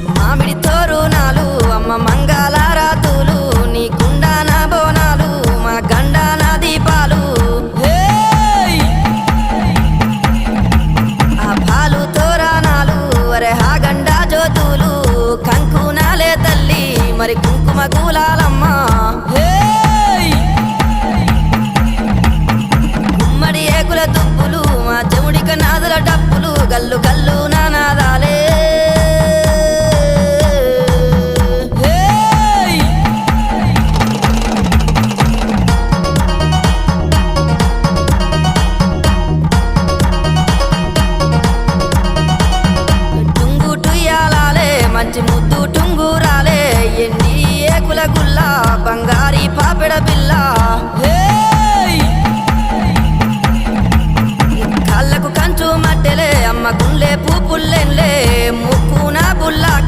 మామిడి తోరణాలు అమ్మ మంగళారతులు నీ కుండాన బోనాలు మా గండాన దీపాలు ఆ పాలు తోరణాలు అరే హా గండా జ్యోతులు కంకునాలే తల్లి మరి కుంకుమ గులాలమ్మ గుమ్మడి ఏకుల దుప్పులు మా చెవుడిక నాదుల డప్పులు గల్లు గల్లు నానాదాలే మంచి ముద్దు టుంగురాలే ఎండి ఏకుల గుల్ల బంగారీ పాపెడ పిల్ల కాళ్ళకు కంచు మట్టెలే అమ్మ గుండె పుల్లెన్లే ముక్కున బుల్ల